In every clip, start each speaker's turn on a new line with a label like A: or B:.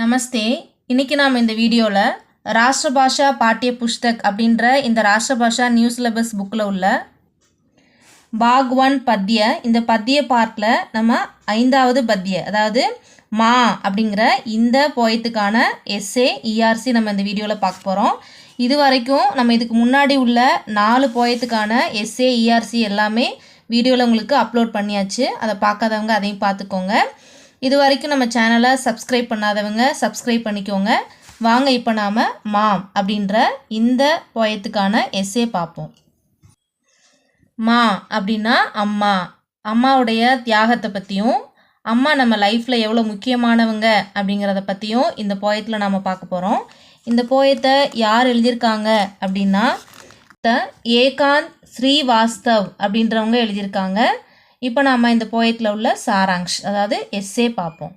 A: நமஸ்தே. இன்னைக்கு நாம் இந்த வீடியோவில் ராஷ்டிரபாஷா பாட்டிய புஸ்தக் அப்படின்ற இந்த ராஷ்டிரபாஷா நியூ சிலபஸ் புக்கில் உள்ள பாக் 1 பத்திய இந்த பத்திய பார்ட்டில் நம்ம 5வது பத்திய அதாவது மா அப்படிங்கிற இந்த போயத்துக்கான எஸ்ஏ இஆர்சி நம்ம இந்த வீடியோவில் பார்க்க போகிறோம். இது வரைக்கும் நம்ம இதுக்கு முன்னாடி உள்ள 4 போயத்துக்கான எஸ்ஏ இஆர்சி எல்லாமே வீடியோவில் உங்களுக்கு அப்லோட் பண்ணியாச்சு. அதை பார்க்காதவங்க அதையும் பார்த்துக்கோங்க. இது வரைக்கும் நம்ம சேனலை சப்ஸ்கிரைப் பண்ணாதவங்க சப்ஸ்கிரைப் பண்ணிக்கோங்க. வாங்க இப்போ நாம் மாம் அப்படின்ற இந்த போயத்துக்கான எஸ்ஸே பார்ப்போம். மா அப்படின்னா அம்மா, அம்மாவுடைய தியாகத்தை பற்றியும் அம்மா நம்ம லைஃப்பில் எவ்வளோ முக்கியமானவங்க அப்படிங்கிறத பற்றியும் இந்த போயத்தில் நாம் பார்க்க போகிறோம். இந்த போயத்தை யார் எழுதியிருக்காங்க அப்படின்னா ஏகாந்த் ஸ்ரீவாஸ்தவ் அப்படின்றவங்க எழுதியிருக்காங்க. இப்போ நாம் இந்த போயத்தில் உள்ள சாராங்ஷ் அதாவது எஸ்ஸே பார்ப்போம்.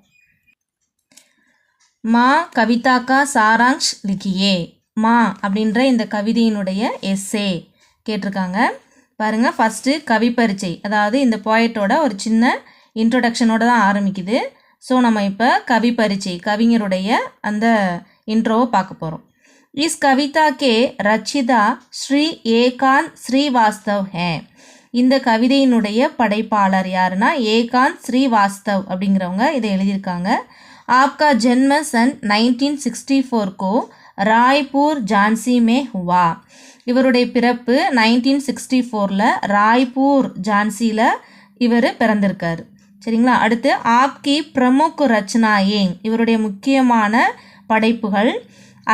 A: மா கவிதா கா சாராங்ஷ் லிக்கியே. மா அப்படின்ற இந்த கவிதையினுடைய எஸ்ஸே கேட்டிருக்காங்க. பாருங்கள், ஃபஸ்ட்டு கவி பரிச்சை, அதாவது இந்த போயட்டோட ஒரு சின்ன இன்ட்ரோடக்ஷனோட தான் ஆரம்பிக்குது. ஸோ நம்ம இப்போ கவி பரிச்சை, கவிஞருடைய அந்த இன்ட்ரோவை பார்க்க போகிறோம். இஸ் கவிதா கே ரச்சிதா ஸ்ரீ ஏகாந்த் ஸ்ரீவாஸ்தவ் ஹே. இந்த கவிதையினுடைய படைப்பாளர் யாருன்னா ஏகாந்த் ஸ்ரீவாஸ்தவ் அப்படிங்கிறவங்க இதை எழுதியிருக்காங்க. ஆப்கா ஜென்ம சன் 1964 கோ ராய்பூர் ஜான்சி மே ஹுவா. இவருடைய பிறப்பு 1964 ராய்பூர் ஜான்சியில் இவர் பிறந்திருக்காரு. சரிங்களா. அடுத்து ஆப்கி பிரமுக் ரச்சனா ஏங். இவருடைய முக்கியமான படைப்புகள்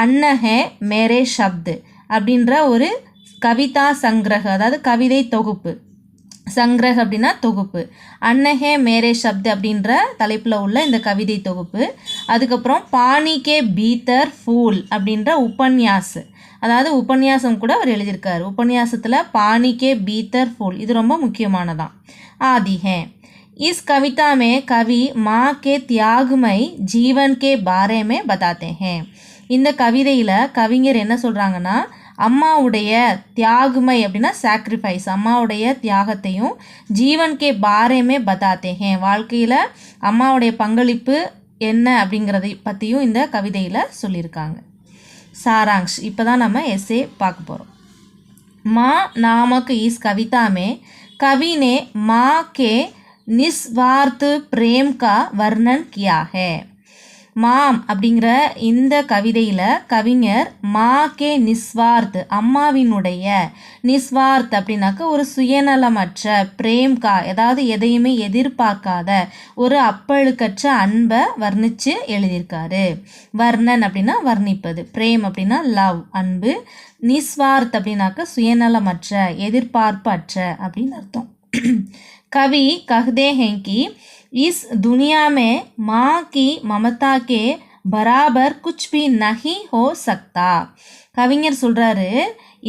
A: அன்னஹே மேரே ஷப்து அப்படின்ற ஒரு கவிதா சங்கிரக, அதாவது கவிதை தொகுப்பு. சங்கிரக் அப்படின்னா தொகுப்பு. அன்னஹே மேரே ஷப்து அப்படின்ற தலைப்பில் உள்ள இந்த கவிதை தொகுப்பு. அதுக்கப்புறம் பானி கே பீத்தர் ஃபூல் அப்படின்ற உபன்யாஸ், அதாவது உபன்யாசம் கூட அவர் எழுதியிருக்காரு. உபன்யாசத்தில் பானி கே பீத்தர் ஃபூல் இது ரொம்ப முக்கியமானதான். ஆதி ஹே. இஸ் கவிதா மே கவி மா கே தியாகுமை ஜீவன் கே பாரே மே பதாத்தே ஹே. இந்த கவிதையில் கவிஞர் என்ன சொல்கிறாங்கன்னா, அம்மாவுடைய தியாகுமை அப்படின்னா சாக்ரிஃபைஸ், அம்மாவுடைய தியாகத்தையும் ஜீவன் கே பாரேமே பதாத்தே ஹே, வாழ்க்கையில் அம்மாவுடைய பங்களிப்பு என்ன அப்படிங்கிறதை பற்றியும் இந்த கவிதையில் சொல்லியிருக்காங்க. சாராங்ஷ் இப்போ தான் நம்ம எஸ்ஸே பார்க்க போகிறோம். மா நாமக் இஸ் கவிதா மே கவி ने माँ के निस्वार्थ प्रेम का वर्णन किया है. மாம் அப்படிங்கிற இந்த கவிதையில் கவிஞர் மா கே நிஸ்வார்த் அம்மாவினுடைய, நிஸ்வார்த் அப்படின்னாக்க ஒரு சுயநலமற்ற, பிரேம்கா அதாவது எதையுமே எதிர்பார்க்காத ஒரு அப்பழுக்கற்ற அன்பை வர்ணித்து எழுதியிருக்காரு. வர்ணன் அப்படின்னா வர்ணிப்பது, பிரேம் அப்படின்னா லவ் அன்பு, நிஸ்வார்த் அப்படின்னாக்க சுயநலமற்ற எதிர்பார்ப்பற்ற அப்படின்னு அர்த்தம். கவி கஹ்தே हैं कि इस दुनिया में माँ की ममता के बराबर कुछ भी नहीं हो सकता. கவிஞர் சொல்கிறாரு,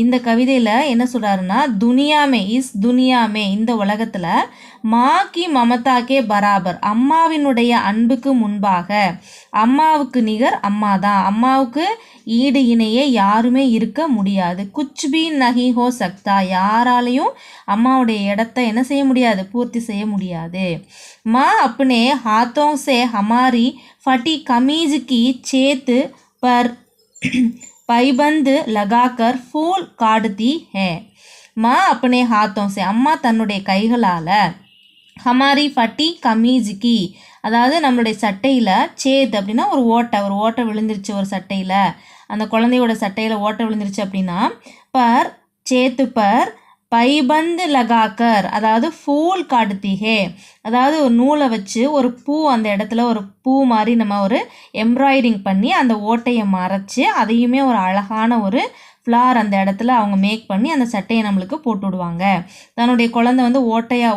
A: இந்த கவிதையில் என்ன சொல்கிறாருன்னா, துனியாமே இஸ் துனியாமே இந்த உலகத்தில் மாக்கி மமதாக்கே பராபர் அம்மாவினுடைய அன்புக்கு முன்பாக அம்மாவுக்கு நிகர் அம்மா தான், அம்மாவுக்கு ஈடு இணையே யாருமே இருக்க முடியாது. குச் பி நஹி ஹோ சக்தா யாராலையும் அம்மாவுடைய இடத்த என்ன செய்ய முடியாது, பூர்த்தி செய்ய முடியாது. மா அப்னே ஹாத்தோं से हमारी फटी कमीज की छेद पर पैबंद लगाकर फूल काटती है. माँ अपने हाथों से அம்மா தன்னுடைய கைகளால் ஹமாரி ஃபட்டி கமீஜ்கி அதாவது நம்மளுடைய சட்டையில் சேத் அப்படின்னா ஒரு ஓட்டை விழுந்துருச்சு ஒரு சட்டையில், அந்த குழந்தையோட சட்டையில் ஓட்டை விழுந்துருச்சு அப்படின்னா பர் சேத்து பர் பைபந்து லகாக்கர் அதாவது ஃபூல் காடுத்திஹே அதாவது ஒரு நூலை வச்சு ஒரு பூ அந்த இடத்துல ஒரு பூ மாதிரி நம்ம ஒரு எம்ப்ராய்டிங் பண்ணி அந்த ஓட்டையை மறைச்சி அதையுமே ஒரு அழகான ஒரு ஃப்ளார் அந்த இடத்துல அவங்க மேக் பண்ணி அந்த சட்டையை நம்மளுக்கு போட்டு விடுவாங்க. தன்னுடைய குழந்தை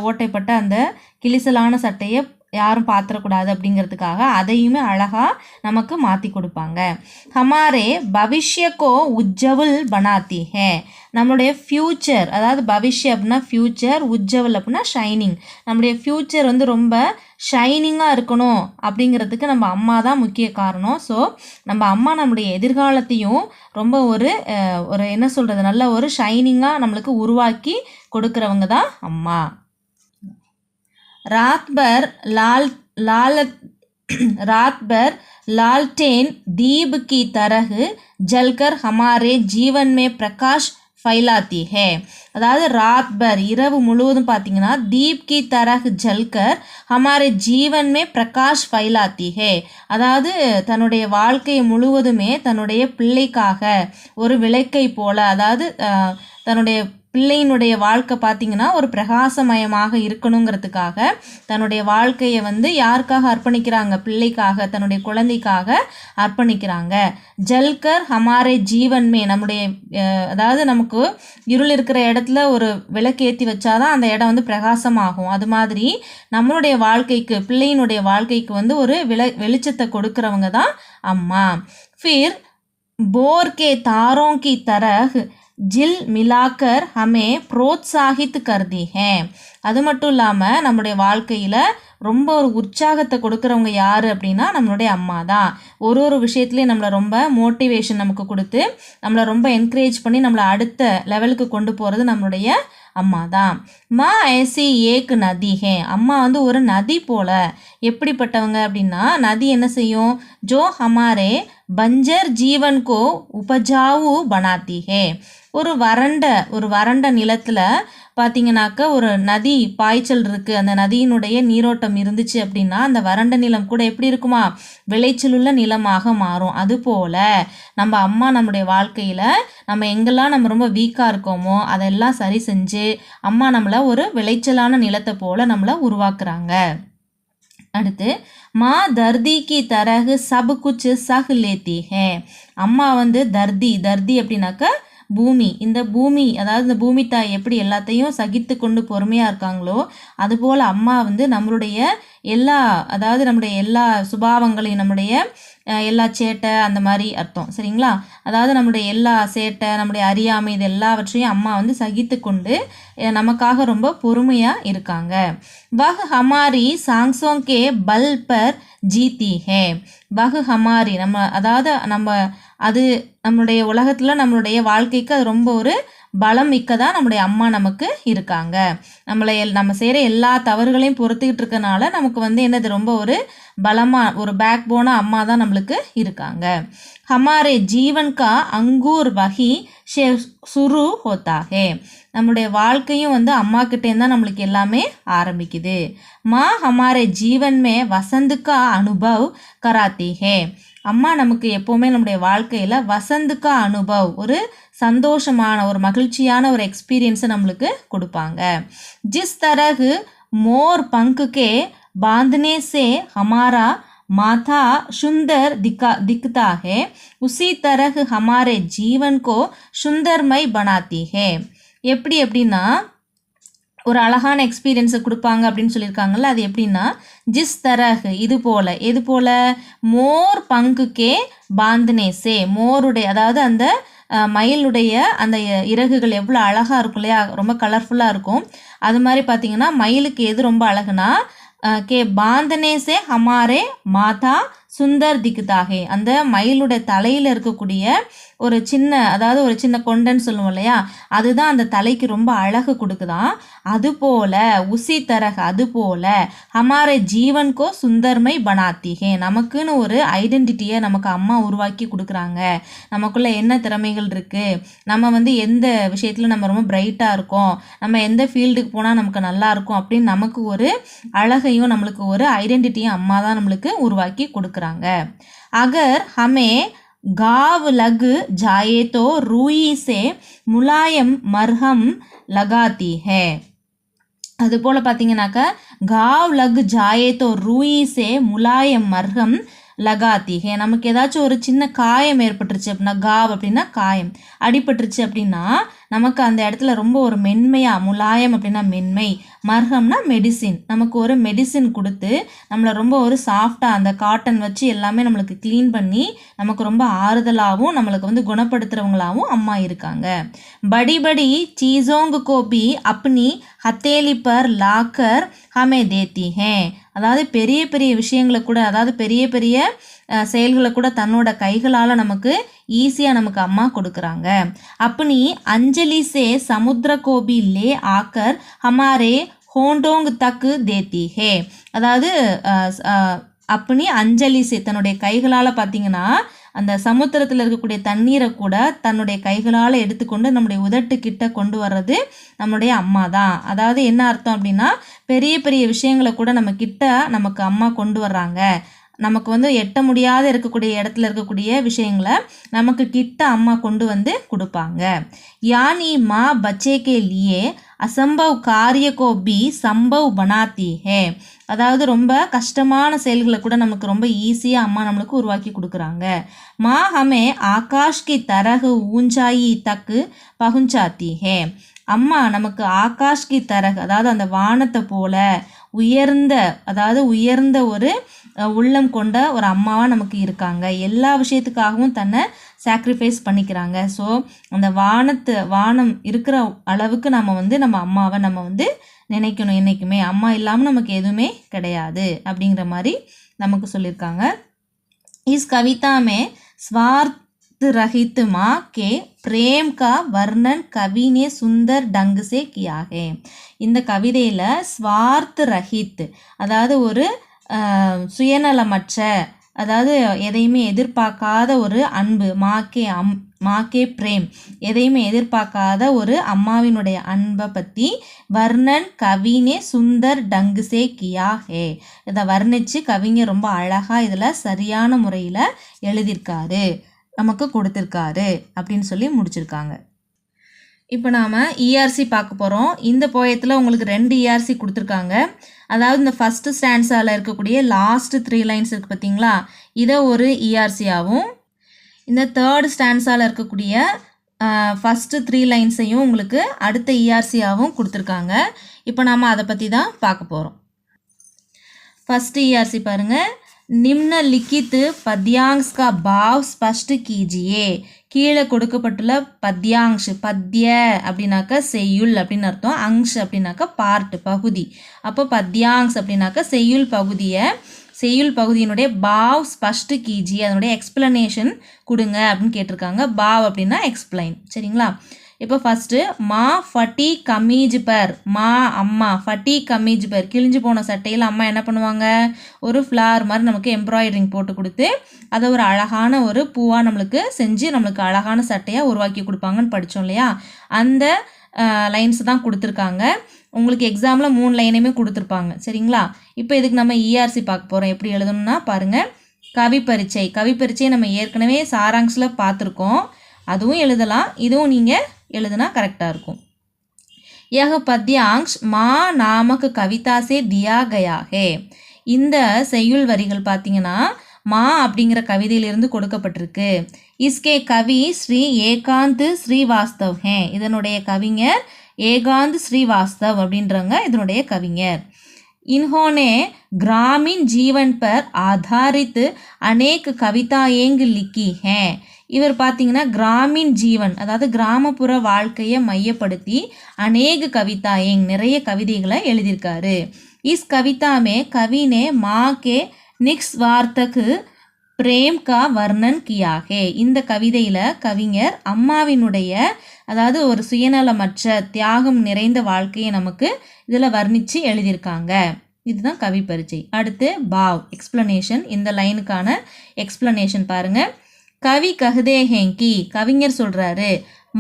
A: ஓட்டைப்பட்ட அந்த கிளிசலான சட்டையை யாரும் பார்த்துடக்கூடாது அப்படிங்கிறதுக்காக அதையுமே அழகாக நமக்கு மாற்றி கொடுப்பாங்க. ஹமாரே பவிஷ்யக்கோ உஜ்ஜவல் பனாத்தி ஹே. நம்மளுடைய ஃப்யூச்சர் அதாவது பவிஷ்ய அப்படின்னா ஃப்யூச்சர், உஜ்ஜவல் அப்படின்னா ஷைனிங், நம்மளுடைய ஃப்யூச்சர் வந்து ரொம்ப ஷைனிங்காக இருக்கணும் அப்படிங்கிறதுக்கு நம்ம அம்மா தான் முக்கிய காரணம். ஸோ நம்ம அம்மா நம்முடைய எதிர்காலத்தையும் ரொம்ப ஒரு என்ன சொல்கிறது நல்ல ஒரு ஷைனிங்காக நம்மளுக்கு உருவாக்கி கொடுக்குறவங்க தான் அம்மா. रात भर लाल रात भर लालटेन दीप की तरह जलकर हमारे जीवन में प्रकाश ஃபைலாத்தி ஹே. அதாவது ராத் பர் இரவு முழுவதும் பார்த்தீங்கன்னா தீப் கி தரஹ் ஜல்கர் ஹமாரே ஜீவன் மே பிரகாஷ் ஃபைலாத்தி ஹே. அதாவது தன்னுடைய வாழ்க்கை முழுவதுமே தன்னுடைய பிள்ளைக்காக ஒரு விளக்கை போல, அதாவது தன்னுடைய பிள்ளையினுடைய வாழ்க்கை பார்த்திங்கன்னா ஒரு பிரகாசமயமாக இருக்கணுங்கிறதுக்காக தன்னுடைய வாழ்க்கையை வந்து யாருக்காக அர்ப்பணிக்கிறாங்க? பிள்ளைக்காக, தன்னுடைய குழந்தைக்காக அர்ப்பணிக்கிறாங்க. ஜல்கர் ஹமாரே ஜீவன்மே, நம்முடைய அதாவது நமக்கு இருள் இருக்கிற இடத்துல ஒரு விளக்கு ஏற்றி வச்சாதான் அந்த இடம் வந்து பிரகாசமாகும். அது மாதிரி நம்மளுடைய வாழ்க்கைக்கு, பிள்ளையினுடைய வாழ்க்கைக்கு வந்து ஒரு வெளிச்சத்தை கொடுக்குறவங்க தான் அம்மா. ஃபிர் போர் கே தாரோं की तरह जिल मिलाकर हमें प्रोत्साहित कर दी है. அது மட்டும் இல்லாமல் நம்முடைய வாழ்க்கையில் ரொம்ப ஒரு உற்சாகத்தை கொடுக்குறவங்க யார் அப்படின்னா நம்மளுடைய அம்மா தான். ஒரு விஷயத்துலேயும் நம்மளை ரொம்ப மோட்டிவேஷன் நமக்கு கொடுத்து நம்மளை ரொம்ப என்கரேஜ் பண்ணி நம்மளை அடுத்த லெவலுக்கு கொண்டு போகிறது நம்மளுடைய அம்மா தான். மா ஏசி ஏக் நதி ஹே. அம்மா வந்து ஒரு நதி போல. எப்படிப்பட்டவங்க அப்படின்னா, நதி என்ன செய்யும்? ஜோ ஹமாரே பஞ்சர் ஜீவன் கோ உபஜாவு பனாத்தி ஹே. ஒரு வறண்ட நிலத்தில் பார்த்தீங்கன்னாக்க ஒரு நதி பாய்ச்சல் இருக்குது, அந்த நதியினுடைய நீரோட்டம் இருந்துச்சு அப்படின்னா அந்த வறண்ட நிலம் கூட எப்படி இருக்குமா? விளைச்சலுள்ள நிலமாக மாறும். அதுபோல் நம்ம அம்மா நம்முடைய வாழ்க்கையில் நம்ம எங்கெல்லாம் நம்ம ரொம்ப வீக்காக இருக்கோமோ அதெல்லாம் சரி செஞ்சு அம்மா நம்மளை ஒரு விளைச்சலான நிலத்தை போல் நம்மளை உருவாக்குறாங்க. அடுத்து மா தர்தி கி தரகு சப் குச் சஹ் லேத்தி ஹே. அம்மா வந்து தர்தி அப்படின்னாக்க பூமி. இந்த பூமி, அதாவது இந்த பூமி தாய் எப்படி எல்லாத்தையும் சகித்து கொண்டு பொறுமையாக இருக்காங்களோ அதுபோல் அம்மா வந்து நம்மளுடைய நம்முடைய எல்லா சுபாவங்களையும், நம்முடைய எல்லா சேட்டை அந்த மாதிரி அர்த்தம், சரிங்களா? அதாவது நம்முடைய எல்லா சேட்டை, நம்முடைய அறியாமை, இது எல்லாவற்றையும் அம்மா வந்து சகித்து கொண்டு நமக்காக ரொம்ப பொறுமையாக இருக்காங்க. வஹ் ஹமாரி சாங்ஸோங்கே பல் பர் ஜீத்தி ஹே. வஹ் ஹமாரி, அது நம்மளுடைய உலகத்தில் நம்மளுடைய வாழ்க்கைக்கு அது ரொம்ப ஒரு பலம் மிக்கதாக நம்முடைய அம்மா நமக்கு இருக்காங்க. நம்ம செய்கிற எல்லா தவறுகளையும் பொறுத்துக்கிட்டு இருக்கனால நமக்கு வந்து என்னது ரொம்ப ஒரு பலமாக ஒரு பேக் போனாக அம்மா தான் நம்மளுக்கு இருக்காங்க. ஹமாரே ஜீவன் கா அங்கூர் வஹி சுரு ஹோத்தாகே. நம்மளுடைய வாழ்க்கையும் வந்து அம்மா கிட்டேருந்து தான் நம்மளுக்கு எல்லாமே ஆரம்பிக்குது. மா ஹமாரே ஜீவன் மே வசந்துக்கா அனுபவ் கராத்தி ஹே. அம்மா நமக்கு எப்போவுமே நம்முடைய வாழ்க்கையில் வசந்துக்கா அனுபவ், ஒரு சந்தோஷமான ஒரு மகிழ்ச்சியான ஒரு எக்ஸ்பீரியன்ஸை நம்மளுக்கு கொடுப்பாங்க. ஜிஸ் தரகு மோர் பங்குக்கே बांधने से हमारा माथा सुंदर दिखता है, उसी तरह हमारे जीवन को सुंदरमय बनाती है. எப்படி அப்படின்னா ஒரு அழகான எக்ஸ்பீரியன்ஸை கொடுப்பாங்க அப்படின்னு சொல்லியிருக்காங்கல்ல, அது எப்படின்னா ஜிஸ் தரகு இது போல், எது போல்? மோர் பங்குக்கே பாந்தனே சே. மோருடைய, அதாவது அந்த மயிலுடைய அந்த இறகுகள் எவ்வளோ அழகாக இருக்கும் இல்லையா, ரொம்ப கலர்ஃபுல்லாக இருக்கும். அது மாதிரி பார்த்திங்கன்னா மயிலுக்கு எது ரொம்ப அழகுனா के बांधने से हमारे माथा சுந்தர் திக்குதாகே. அந்த மயிலுடைய தலையில் இருக்கக்கூடிய ஒரு சின்ன கொண்டைன்னு சொல்லுவோம் இல்லையா, அதுதான் அந்த தலைக்கு ரொம்ப அழகு கொடுக்குதான். அதுபோல் உசி தரக, அதுபோல் ஹமாரே ஜீவன்கோ சுந்தர்மை பனாத்திகே. நமக்குன்னு ஒரு ஐடென்டிட்டியை நமக்கு அம்மா உருவாக்கி கொடுக்குறாங்க. நமக்குள்ளே என்ன திறமைகள் இருக்குது, நம்ம வந்து எந்த விஷயத்தில் நம்ம ரொம்ப பிரைட்டாக இருக்கோம், நம்ம எந்த ஃபீல்டுக்கு போனால் நமக்கு நல்லா இருக்கும் அப்படின்னு நமக்கு ஒரு அழகையும் நம்மளுக்கு ஒரு ஐடென்டிட்டியும் அம்மா தான் நம்மளுக்கு உருவாக்கி கொடுக்குறாங்க. अगर हमें घाव लग जाए तो रूई से मुलायम मरहम लगाती है. அதுபோல் பார்த்தீங்கன்னாக்கா घाव लग जाए तो रूई से मुलायम मरहम லகாத்தி ஹே. நமக்கு ஏதாச்சும் ஒரு சின்ன காயம் ஏற்பட்டுருச்சு அப்படின்னா, காவ் அப்படின்னா காயம், அடிபட்டுருச்சு அப்படின்னா நமக்கு அந்த இடத்துல ரொம்ப ஒரு மென்மையாக, முலாயம் அப்படின்னா மென்மை, மர்ஹம்னா மெடிசின், நமக்கு ஒரு மெடிசின் கொடுத்து நம்மளை ரொம்ப ஒரு சாஃப்டாக அந்த காட்டன் வச்சு எல்லாமே நம்மளுக்கு க்ளீன் பண்ணி நமக்கு ரொம்ப ஆறுதலாகவும் நம்மளுக்கு வந்து குணப்படுத்துகிறவங்களாகவும் அம்மா இருக்காங்க. படி படி சீஸோங்கு கோபி அப்னி ஹத்தேலி பர் லாக்கர் ஹமே தேத்தி ஹே. அதாவது பெரிய பெரிய விஷயங்களை கூட, அதாவது பெரிய பெரிய செயல்களை கூட தன்னோட கைகளால் நமக்கு ஈஸியாக நமக்கு அம்மா கொடுக்குறாங்க. அப்பனி அஞ்சலி சே சமுத்திர கோபி லே ஆக்கர் ஹமாரே ஹோண்டோங் தக்கு தேத்தி ஹே. அதாவது அப்படி அஞ்சலி சே தன்னுடைய கைகளால் பார்த்தீங்கன்னா அந்த சமுத்திரத்தில் இருக்கக்கூடிய தண்ணீரை கூட தன்னுடைய கைகளால் எடுத்துக்கொண்டு நம்முடைய உதட்டு கிட்ட கொண்டு வர்றது நம்முடைய அம்மா தான். அதாவது என்ன அர்த்தம் அப்படின்னா, பெரிய பெரிய விஷயங்களை கூட நம்ம கிட்ட நமக்கு அம்மா கொண்டு வர்றாங்க. நமக்கு வந்து எட்ட முடியாத இருக்கக்கூடிய இடத்துல இருக்கக்கூடிய விஷயங்களை நமக்கு கிட்ட அம்மா கொண்டு வந்து கொடுப்பாங்க. யானி மா பச்சே கே லியே அசம்பவ் காரிய கோ பி சம்பவ் பனாத்தி ஹே. அதாவது ரொம்ப கஷ்டமான செயல்களை கூட நமக்கு ரொம்ப ஈஸியாக அம்மா நம்மளுக்கு உருவாக்கி கொடுக்குறாங்க. மா ஹமே ஆகாஷ் கி தரகு ஊஞ்சாயி தக்கு பகுஞ்சாத்தி ஹே. அம்மா நமக்கு ஆகாஷ் கி தரகு அதாவது அந்த வானத்தை போல உயர்ந்த ஒரு உள்ளம் கொண்ட ஒரு அம்மாவாக நமக்கு இருக்காங்க. எல்லா விஷயத்துக்காகவும் தன்னை சாக்ரிஃபைஸ் பண்ணிக்கிறாங்க. ஸோ அந்த வானம் இருக்கிற அளவுக்கு நம்ம அம்மாவை நினைக்கணும். என்றைக்குமே அம்மா இல்லாமல் நமக்கு எதுவுமே கிடையாது அப்படிங்கிற மாதிரி நமக்கு சொல்லியிருக்காங்க. இஸ் கவிதாமே स्वार्थ रहित माँ के प्रेम का वर्णन कवि ने सुंदर ढंग से किया है. இந்த கவிதையில் ஸ்வார்த் ரஹித் அதாவது ஒரு சுயநலமற்ற அதாவது எதையுமே எதிர்பார்க்காத ஒரு அன்பு மாக்கே பிரேம் எதையுமே எதிர்பார்க்காத ஒரு அம்மாவினுடைய அன்பை பற்றி வர்ணன் கவினே சுந்தர் டங்குசே கியா ஹே. இதை வர்ணித்து கவிஞர் ரொம்ப அழகாக இதில் சரியான முறையில் எழுதியிருக்காரு, நமக்கு கொடுத்துருக்காரு அப்படின்னு சொல்லி முடிச்சிருக்காங்க. இப்போ நாம் இஆர்சி பார்க்க போகிறோம். இந்த போயத்தில் உங்களுக்கு 2 இஆர்சி கொடுத்துருக்காங்க. அதாவது இந்த ஃபஸ்ட்டு ஸ்டான்ஸால் இருக்கக்கூடிய லாஸ்ட்டு 3 லைன்ஸ் இருக்குது பார்த்தீங்களா, இதை ஒரு இஆர்சியாகவும் இந்த தேர்ட் ஸ்டான்ஸால் இருக்கக்கூடிய ஃபஸ்ட்டு 3 லைன்ஸையும் உங்களுக்கு அடுத்த இஆர்சியாகவும் கொடுத்துருக்காங்க. இப்போ நாம் அதை பற்றி தான் பார்க்க போகிறோம். ஃபஸ்ட்டு இஆர்சி பாருங்கள். நிம்னலிக்கித் பத்யாங்ஸ் கா பாவ் ஸ்பஷ்ட் கீஜியே. கீழே கொடுக்கப்பட்டுள்ள பத்யாங்ஷ், பத்ய அப்படின்னாக்கா செய்யுள் அப்படின்னு அர்த்தம், அங்ஷ் அப்படின்னாக்கா பார்ட் பகுதி. அப்போ பத்யாங்ஸ் அப்படின்னாக்கா செய்யுள் பகுதியினுடைய பாவ் ஸ்பஷ்ட் கீஜி அதனுடைய எக்ஸ்பிளனேஷன் கொடுங்க அப்படின்னு கேட்டிருக்காங்க. பாவ் அப்படின்னா எக்ஸ்பிளைன். சரிங்களா? இப்போ ஃபஸ்ட்டு மா ஃபட்டி கமீஜ் பர், மா அம்மா ஃபட்டி கமீஜ் பர் கிழிஞ்சு போன சட்டையில் அம்மா என்ன பண்ணுவாங்க, ஒரு ஃப்ளார் மாதிரி நமக்கு எம்ப்ராய்டரிங் போட்டு கொடுத்து அதை ஒரு அழகான ஒரு பூவாக நம்மளுக்கு செஞ்சு நம்மளுக்கு அழகான சட்டையாக உருவாக்கி கொடுப்பாங்கன்னு படித்தோம் இல்லையா? அந்த லைன்ஸ் தான் கொடுத்துருக்காங்க. உங்களுக்கு எக்ஸாமில் 3 லைனையுமே கொடுத்துருப்பாங்க. சரிங்களா? இப்போ இதுக்கு நம்ம இஆர்சி பார்க்க போகிறோம். எப்படி எழுதணும்னா பாருங்கள். கவிப்பரிச்சை நம்ம ஏற்கனவே சாராங்ஸில் பார்த்துருக்கோம், அதுவும் எழுதலாம், இதுவும் நீங்கள் எழுதுனா கரெக்டாக இருக்கும். यह पद्यांश माँ नामक कविता से दिया गया है. இந்த செய்யுள் வரிகள் பார்த்தீங்கன்னா மா அப்படிங்கிற கவிதையிலிருந்து கொடுக்கப்பட்டிருக்கு. இஸ்கே கவி ஸ்ரீ ஏகாந்த் ஸ்ரீவாஸ்தவ் ஹே. இதனுடைய கவிஞர் ஏகாந்த் ஸ்ரீவாஸ்தவ் அப்படின்றவங்க இதனுடைய கவிஞர். इन्होंने ग्रामीण जीवन पर आधारित अनेक कविताएं लिखी हैं. இவர் பார்த்தீங்கன்னா கிராமீண் ஜீவன் அதாவது கிராமப்புற வாழ்க்கையை மையப்படுத்தி அநேக கவிதாயங் நிறைய கவிதைகளை எழுதியிருக்காரு. இஸ் கவிதாமே கவினே மா கே நிக்ஸ்வார்த்தக்கு பிரேம் கா வர்ணன் கியா ஹே. இந்த கவிதையில் கவிஞர் அம்மாவினுடைய அதாவது ஒரு சுயநலமற்ற தியாகம் நிறைந்த வாழ்க்கையை நமக்கு இதில் வர்ணித்து எழுதியிருக்காங்க. இதுதான் கவி பரிச்சை. அடுத்து பாவ் எக்ஸ்பிளனேஷன். இந்த லைனுக்கான எக்ஸ்பிளனேஷன் பாருங்கள். கவி கஹதே ஹேங்கி கவிஞர் சொல்கிறாரு,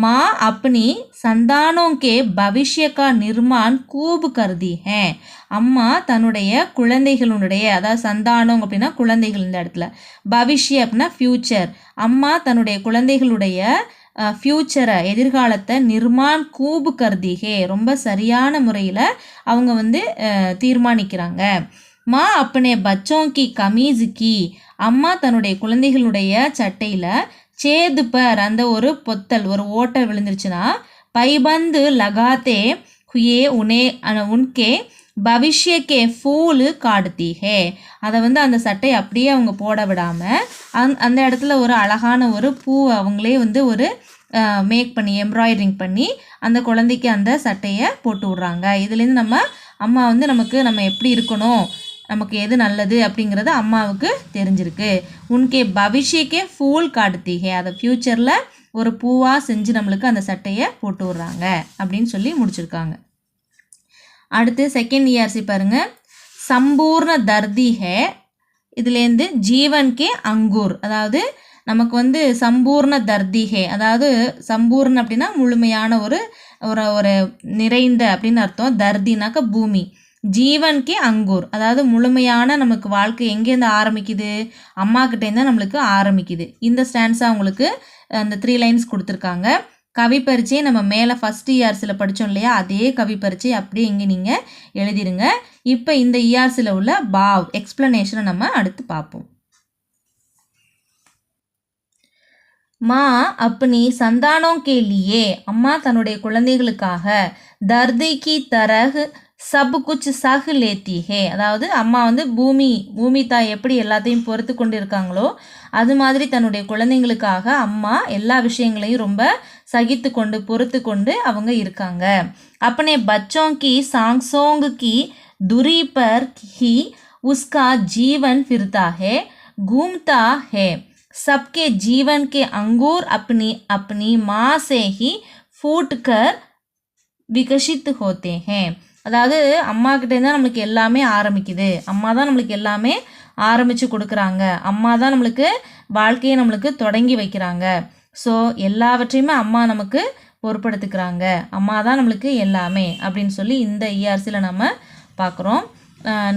A: மா अपनी संतानों के भविष्य का निर्माण खूब कर दी है. அம்மா தன்னுடைய குழந்தைகளுடைய அதாவது சந்தானம் அப்படின்னா குழந்தைகள் இந்த இடத்துல, பவிஷ்ய அப்படின்னா ஃப்யூச்சர், அம்மா தன்னுடைய குழந்தைகளுடைய ஃப்யூச்சரை எதிர்காலத்தை நிர்மான் கூபு கர்திஹே ரொம்ப சரியான முறையில் அவங்க தீர்மானிக்கிறாங்க. மா அப்பனே பச்சோங்கி கமீஸுக்கி அம்மா தன்னுடைய குழந்தைகளுடைய சட்டையில் சேது பர் அந்த ஒரு பொத்தல் ஒரு ஓட்டை விழுந்துருச்சுன்னா பைபந்து லகாத்தே ஹுயே உன்கே பவிஷ்யக்கே ஃபூலு காடுத்தி ஹே. அதை அந்த சட்டையை அப்படியே அவங்க போட விடாமல் அந்த இடத்துல ஒரு அழகான ஒரு பூ அவங்களே ஒரு மேக் பண்ணி எம்ப்ராய்டரிங் பண்ணி அந்த குழந்தைக்கு அந்த சட்டையை போட்டு விட்றாங்க. இதுலேருந்து நம்ம அம்மா நம்ம எப்படி இருக்கணும், நமக்கு எது நல்லது அப்படிங்கிறது அம்மாவுக்கு தெரிஞ்சிருக்கு. உன்கே பவிஷ்யக்கே ஃபூல் காடுத்திகே அதை ஃப்யூச்சரில் ஒரு பூவாக செஞ்சு நம்மளுக்கு அந்த சட்டையை போட்டு விட்றாங்க அப்படின்னு சொல்லி முடிச்சிருக்காங்க. அடுத்து செகண்ட் இஆர்சி பாருங்கள். சம்பூர்ண தர்தி ஹே இதுலேருந்து ஜீவன் கே அங்கூர், அதாவது நமக்கு வந்து சம்பூர்ண தர்திகே, அதாவது சம்பூர்ண அப்படின்னா முழுமையான ஒரு ஒரு ஒரு நிறைந்த அப்படின்னு அர்த்தம். தர்தினாக்க பூமி. ஜீவன் கே அங்கூர், அதாவது முழுமையான நமக்கு வாழ்க்கை எங்கேருந்து ஆரம்பிக்குது, அம்மா கிட்டேருந்து தான் நம்மளுக்கு ஆரம்பிக்குது. இந்த ஸ்டான்ஸாக உங்களுக்கு அந்த 3 லைன்ஸ் கொடுத்துருக்காங்க. கவி பரீட்சையை நம்ம மேலே ஃபஸ்ட் இஆர்சியில் படித்தோம் இல்லையா, அதே கவி பரீட்சை அப்படியே இங்கே நீங்கள் எழுதிடுங்க. இப்போ இந்த இஆர்சியில் உள்ள பாவ் எக்ஸ்பிளனேஷனை நம்ம அடுத்து பார்ப்போம். माँ अपनी संतानों के लिए, अम्मा தன்னுடைய குழந்தைகளுக்காக दर्द की तरह सब कुछ सह लेती है, அதாவது அம்மா வந்து பூமி தாய் எப்படி எல்லாத்தையும் பொறுத்து கொண்டு இருக்காங்களோ அது மாதிரி தன்னுடைய குழந்தைங்களுக்காக அம்மா எல்லா விஷயங்களையும் ரொம்ப சகித்து கொண்டு பொறுத்து கொண்டு அவங்க இருக்காங்க. अपने बच्चों की सांसों की दूरी पर ही उसका जीवन फिरता है, घूमता है. सबके जीवन के अंगूर अपनी अपनी माँ से ही फूट कर विकसित होते हैं. அதாவது அம்மா கிட்டேருந்து தான் நம்மளுக்கு எல்லாமே ஆரம்பிக்குது. அம்மா தான் நம்மளுக்கு எல்லாமே ஆரம்பித்து கொடுக்குறாங்க. அம்மா தான் நம்மளுக்கு வாழ்க்கையை நம்மளுக்கு தொடங்கி வைக்கிறாங்க. ஸோ எல்லாவற்றையுமே அம்மா நமக்கு பொறுப்படுத்துக்கிறாங்க. அம்மா தான் நம்மளுக்கு எல்லாமே அப்படின்னு சொல்லி இந்த இஆர்சியில் நம்ம பார்க்குறோம்.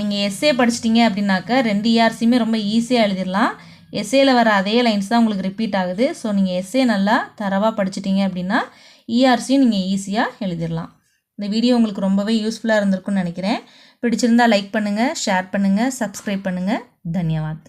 A: நீங்கள் எஸ்ஏ படிச்சிட்டிங்க அப்படின்னாக்க 2 இஆர்சியுமே ரொம்ப ஈஸியாக எழுதிடலாம். எஸ்ஏயில் வர அதே லைன்ஸ் தான் உங்களுக்கு ரிப்பீட் ஆகுது. ஸோ நீங்கள் எஸ்ஏ நல்லா தரவாக படிச்சிட்டிங்க அப்படின்னா இஆர்சியும் நீங்கள் ஈஸியாக எழுதிடலாம். இந்த வீடியோ உங்களுக்கு ரொம்பவே யூஸ்ஃபுல்லாக இருந்திருக்குன்னு நினைக்கிறேன். பிடிச்சிருந்தால் லைக் பண்ணுங்கள், ஷேர் பண்ணுங்கள், சப்ஸ்கிரைப் பண்ணுங்கள். தன்யவாத்.